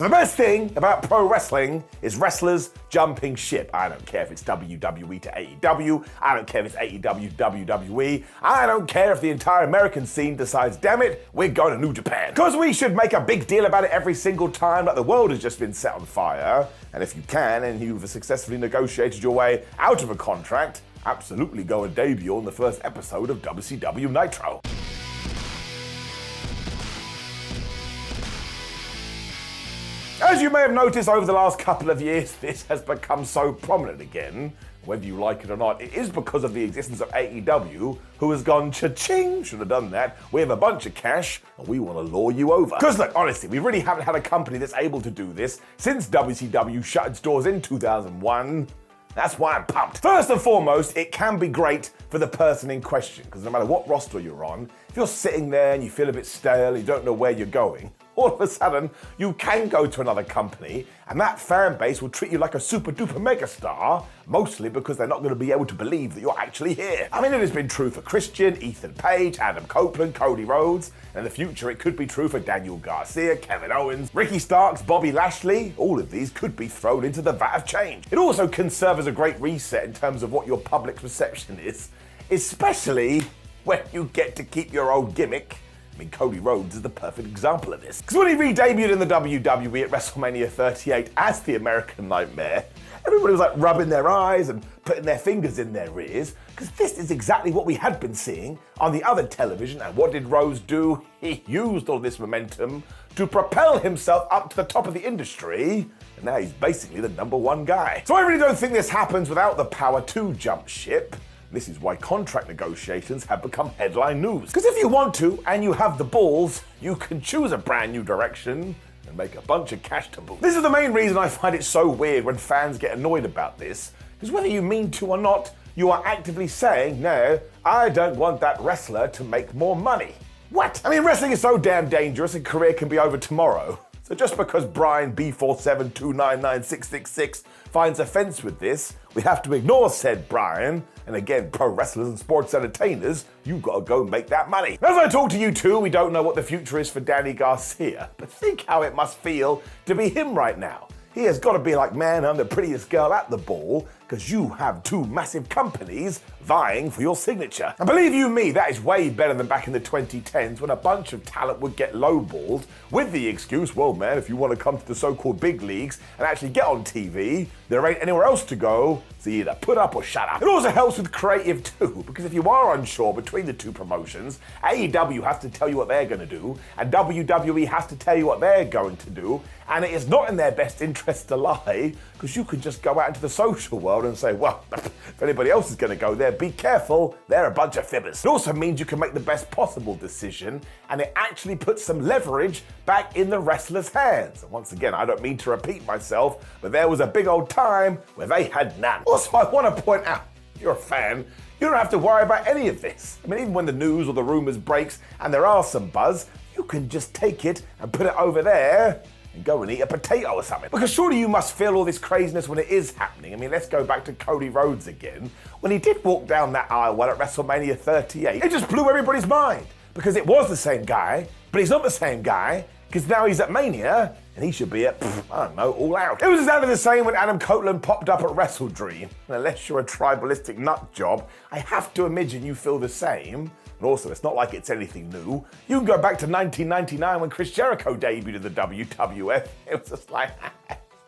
The best thing about pro wrestling is wrestlers jumping ship. I don't care if it's WWE to AEW, I don't care if it's AEW to WWE, I don't care if the entire American scene decides, damn it, we're going to New Japan. Because we should make a big deal about it every single time like the world has just been set on fire. And if you can, and you've successfully negotiated your way out of a contract, absolutely go and debut on the first episode of WCW Nitro. As you may have noticed over the last couple of years, this has become so prominent again. Whether you like it or not, it is because of the existence of AEW, who has gone cha-ching, should have done that. We have a bunch of cash, and we want to lure you over. Because look, honestly, we really haven't had a company that's able to do this since WCW shut its doors in 2001. That's why I'm pumped. First and foremost, it can be great for the person in question, because no matter what roster you're on, if you're sitting there and you feel a bit stale, you don't know where you're going, all of a sudden, you can go to another company, and that fan base will treat you like a super duper megastar, mostly because they're not going to be able to believe that you're actually here. I mean, it has been true for Christian, Ethan Page, Adam Copeland, Cody Rhodes, and in the future it could be true for Daniel Garcia, Kevin Owens, Ricky Starks, Bobby Lashley. All of these could be thrown into the vat of change. It also can serve as a great reset in terms of what your public perception is, especially when you get to keep your old gimmick. I mean, Cody Rhodes is the perfect example of this. Because when he re-debuted in the WWE at WrestleMania 38 as the American Nightmare, everybody was like rubbing their eyes and putting their fingers in their ears, because this is exactly what we had been seeing on the other television. And what did Rhodes do? He used all this momentum to propel himself up to the top of the industry, and now he's basically the #1 guy. So I really don't think this happens without the power to jump ship. This is why contract negotiations have become headline news. Because if you want to, and you have the balls, you can choose a brand new direction and make a bunch of cash to boot. This is the main reason I find it so weird when fans get annoyed about this, because whether you mean to or not, you are actively saying, no, I don't want that wrestler to make more money. What? I mean, wrestling is so damn dangerous, a career can be over tomorrow. So just because Brian B472996666 finds offense with this, we have to ignore said Brian. And again, pro wrestlers and sports entertainers, you've got to go make that money. As I talk to you two, we don't know what the future is for Danny Garcia, but think how it must feel to be him right now. He has got to be like, man, I'm the prettiest girl at the ball, because you have two massive companies vying for your signature. And believe you me, that is way better than back in the 2010s when a bunch of talent would get lowballed with the excuse, well man, if you want to come to the so-called big leagues and actually get on TV, there ain't anywhere else to go, so you either put up or shut up. It also helps with creative too, because if you are unsure between the two promotions, AEW has to tell you what they're going to do, and WWE has to tell you what they're going to do, and it is not in their best interest to lie, because you can just go out into the social world and say, well, if anybody else is going to go there, be careful, they're a bunch of fibbers. It also means you can make the best possible decision, and it actually puts some leverage back in the wrestler's hands. And once again, I don't mean to repeat myself, but there was a big old time where they had none. Also, I want to point out, if you're a fan, you don't have to worry about any of this. I mean, even when the news or the rumors breaks and there are some buzz, you can just take it and put it over there and go and eat a potato or something. Because surely you must feel all this craziness when it is happening. I mean, let's go back to Cody Rhodes again. When he did walk down that aisle at WrestleMania 38, it just blew everybody's mind. Because it was the same guy, but he's not the same guy, because now he's at Mania, and he should be at, I don't know, All Out. It was exactly the same when Adam Copeland popped up at Wrestle Dream. And unless you're a tribalistic nut job, I have to imagine you feel the same. And also, it's not like it's anything new. You can go back to 1999 when Chris Jericho debuted in the WWF. It was just like,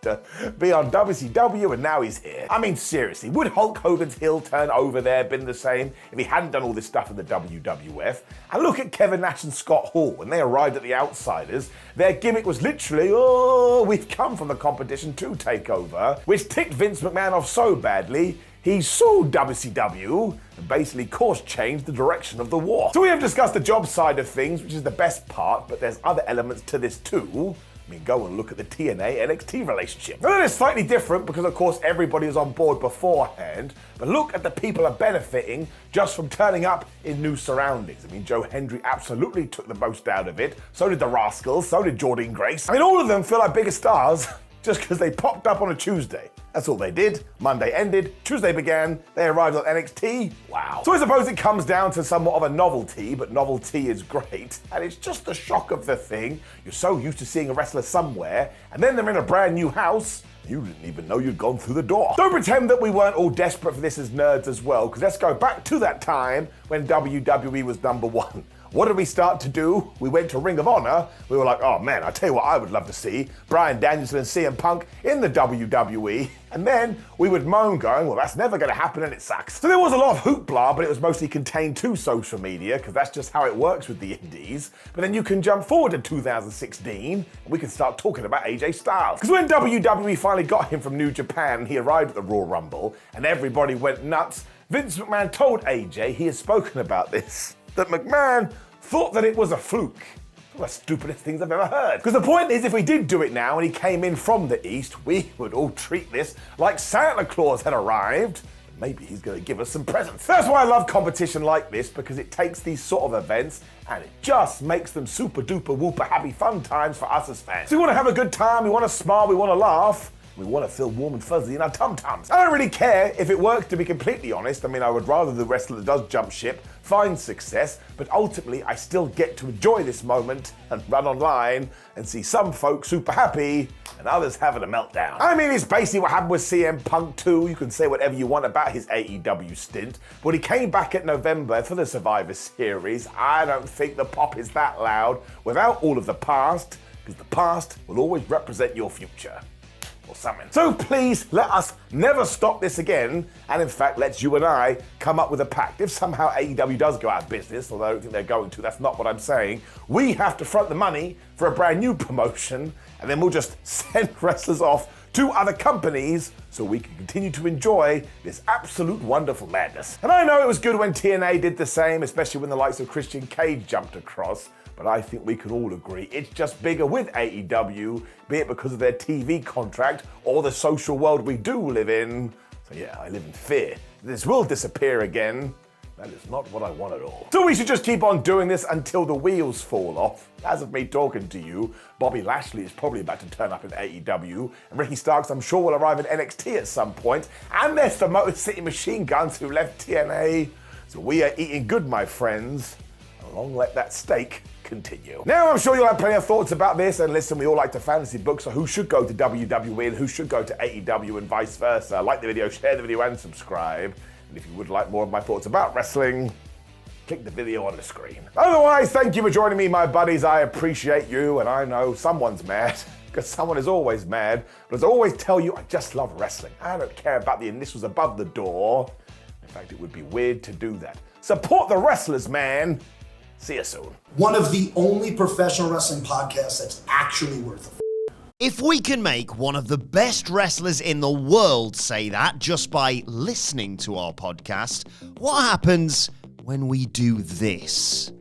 to be on WCW, and now he's here. I mean, seriously, would Hulk Hogan's heel turn over there been the same if he hadn't done all this stuff in the WWF? And look at Kevin Nash and Scott Hall. When they arrived at the Outsiders, their gimmick was literally, oh, we've come from the competition to take over, which ticked Vince McMahon off so badly, he sued WCW and basically changed the direction of the war. So we have discussed the job side of things, which is the best part, but there's other elements to this too. I mean, go and look at the TNA-NXT relationship. Now, that is slightly different because, of course, everybody is on board beforehand, but look at the people are benefiting just from turning up in new surroundings. I mean, Joe Hendry absolutely took the most out of it, so did the Rascals, so did Jordynne Grace. I mean, all of them feel like bigger stars just because they popped up on a Tuesday. That's all they did. Monday ended, Tuesday began, they arrived on NXT. Wow. So I suppose it comes down to somewhat of a novelty, but novelty is great. And it's just the shock of the thing. You're so used to seeing a wrestler somewhere, and then they're in a brand new house, you didn't even know you'd gone through the door. Don't pretend that we weren't all desperate for this as nerds as well, because let's go back to that time when WWE was number one. What did we start to do? We went to Ring of Honor. We were like, oh man, I tell you what I would love to see, Bryan Danielson and CM Punk in the WWE. And then we would moan going, well, that's never gonna happen and it sucks. So there was a lot of hoopla, but it was mostly contained to social media, because that's just how it works with the indies. But then you can jump forward to 2016, and we can start talking about AJ Styles. Because when WWE finally got him from New Japan, he arrived at the Royal Rumble, and everybody went nuts. Vince McMahon told AJ, he has spoken about this, that McMahon thought that it was a fluke. One of the stupidest things I've ever heard. Because the point is, if we did do it now and he came in from the East, we would all treat this like Santa Claus had arrived. Maybe he's going to give us some presents. That's why I love competition like this, because it takes these sort of events and it just makes them super duper whooper happy fun times for us as fans. So we want to have a good time, we want to smile, we want to laugh. We want to feel warm and fuzzy in our tum-tums. I don't really care if it works, to be completely honest. I mean, I would rather the wrestler that does jump ship find success, but ultimately I still get to enjoy this moment and run online and see some folks super happy and others having a meltdown. I mean, it's basically what happened with CM Punk too. You can say whatever you want about his AEW stint, but when he came back at November for the Survivor Series, I don't think the pop is that loud without all of the past, because the past will always represent your future. Something. So please let us never stop this again, and in fact let you and I come up with a pact. If somehow AEW does go out of business, although I don't think they're going to, that's not what I'm saying, we have to front the money for a brand new promotion, and then we'll just send wrestlers off to other companies so we can continue to enjoy this absolute wonderful madness. And I know it was good when TNA did the same, especially when the likes of Christian Cage jumped across, but I think we can all agree it's just bigger with AEW, be it because of their TV contract or the social world we do live in. So yeah, I live in fear. This will disappear again. That is not what I want at all. So we should just keep on doing this until the wheels fall off. As of me talking to you, Bobby Lashley is probably about to turn up in AEW, and Ricky Starks I'm sure will arrive in NXT at some point, and there's the Motor City Machine Guns who left TNA. So we are eating good, my friends. Long let that steak continue. Now I'm sure you'll have plenty of thoughts about this, and listen, we all like to fantasy book, so who should go to WWE and who should go to AEW and vice versa. Like the video, share the video and subscribe. And if you would like more of my thoughts about wrestling, click the video on the screen. Otherwise, thank you for joining me, my buddies. I appreciate you, and I know someone's mad, because someone is always mad. But as I always tell you, I just love wrestling. I don't care about the initials above the door. In fact, it would be weird to do that. Support the wrestlers, man. See you soon. One of the only professional wrestling podcasts that's actually worth it. If we can make one of the best wrestlers in the world say that just by listening to our podcast, what happens when we do this?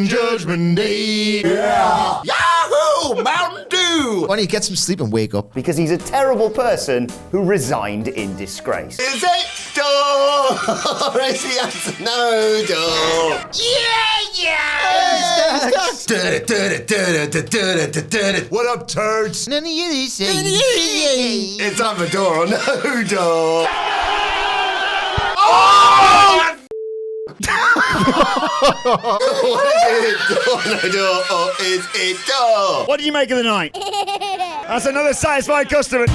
Judgment Day. Yeah. Yahoo! Mountain Dew! Why don't you get some sleep and wake up? Because he's a terrible person who resigned in disgrace. Is it door? Or is the answer no door? Yeah! What up, turds? None of you say. It's either door or no door. Oh! What is it? Door, no door, or is it door? What do you make of the night? That's another satisfied customer.